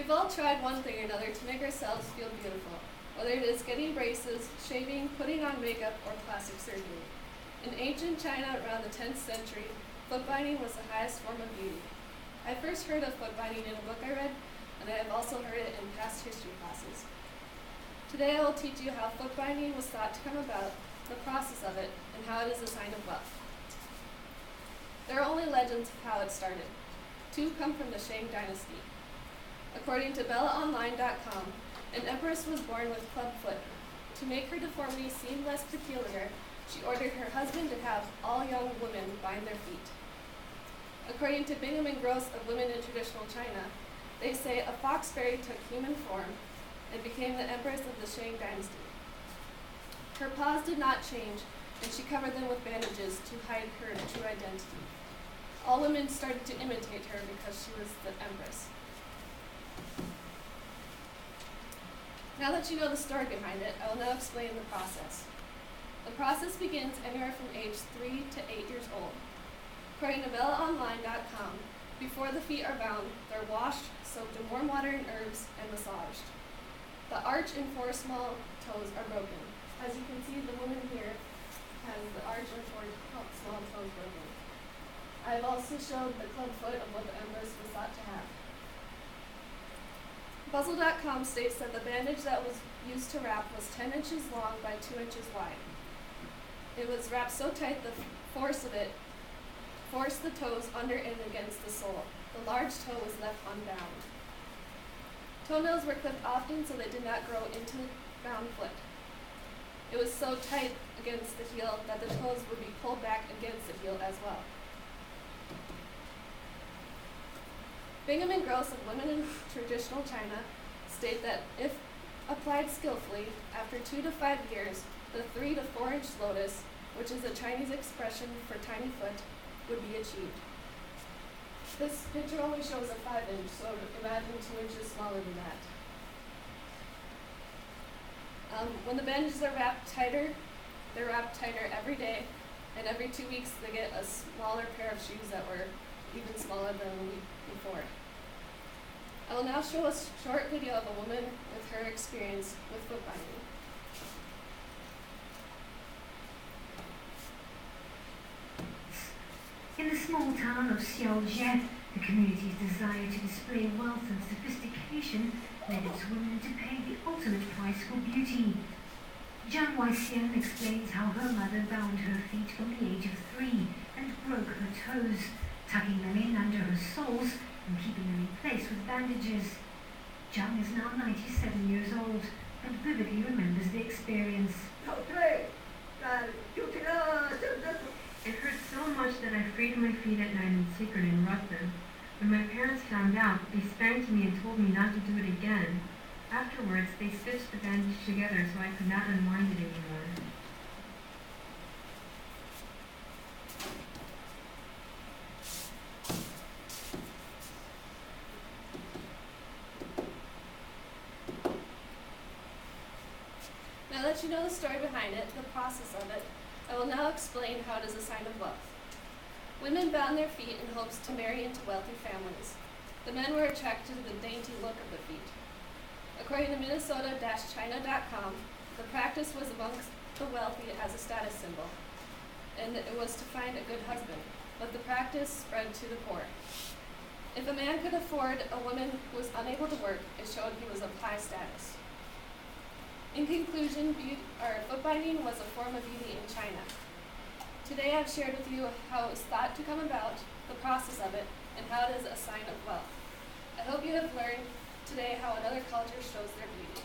We've all tried one thing or another to make ourselves feel beautiful, whether it is getting braces, shaving, putting on makeup, or plastic surgery. In ancient China around the 10th century, footbinding was the highest form of beauty. I first heard of footbinding in a book I read, and I have also heard it in past history classes. Today I will teach you how footbinding was thought to come about, the process of it, and how it is a sign of wealth. There are only legends of how it started. Two come from the Shang dynasty. According to BellaOnline.com, an empress was born with club foot. To make her deformity seem less peculiar, she ordered her husband to have all young women bind their feet. According to Bingham and Gross of Women in Traditional China, they say a fox fairy took human form and became the empress of the Shang dynasty. Her paws did not change, and she covered them with bandages to hide her true identity. All women started to imitate her because she was the empress. Now that you know the story behind it, I will now explain the process. The process begins anywhere from age 3 to 8 years old. According to BellaOnline.com, before the feet are bound, they're washed, soaked in warm water and herbs, and massaged. The arch and 4 small toes are broken. As you can see, the woman here has the arch and 4 small toes broken. I've also showed the club foot of what the empress was thought to have. Puzzle.com states that the bandage that was used to wrap was 10 inches long by 2 inches wide. It was wrapped so tight the force of it forced the toes under and against the sole. The large toe was left unbound. Toenails were clipped often so they did not grow into the bound foot. It was so tight against the heel that the toes would be pulled back against the heel as well. Bingham and Gross of Women in Traditional China state that if applied skillfully, after 2 to 5 years, the 3 to 4 inch lotus, which is a Chinese expression for tiny foot, would be achieved. This picture only shows a 5 inch, so imagine 2 inches smaller than that. When the bandages are wrapped tighter, they're wrapped tighter every day, and every 2 weeks they get a smaller pair of shoes that were even smaller than the week before. I will now show a short video of a woman with her experience with footbinding. In the small town of Xiaojie, the community's desire to display wealth and sophistication led its women to pay the ultimate price for beauty. Zhang Weixian explains how her mother bound her feet from the age of 3 and broke her toes, tucking them in under her soles and keeping them in place with bandages. Zhang is now 97 years old and vividly remembers the experience. It hurt so much that I freed my feet at night in secret and rubbed them. When my parents found out, they spanked me and told me not to do it again. Afterwards, they stitched the bandage together so I could not unwind it anymore. Now that you know the story behind it, the process of it, I will now explain how it is a sign of wealth. Women bound their feet in hopes to marry into wealthy families. The men were attracted to the dainty look of the feet. According to Minnesota-China.com, the practice was amongst the wealthy as a status symbol, and it was to find a good husband, but the practice spread to the poor. If a man could afford a woman who was unable to work, it showed he was of high status. In conclusion, footbinding was a form of beauty in China. Today I've shared with you how it was thought to come about, the process of it, and how it is a sign of wealth. I hope you have learned today how another culture shows their beauty.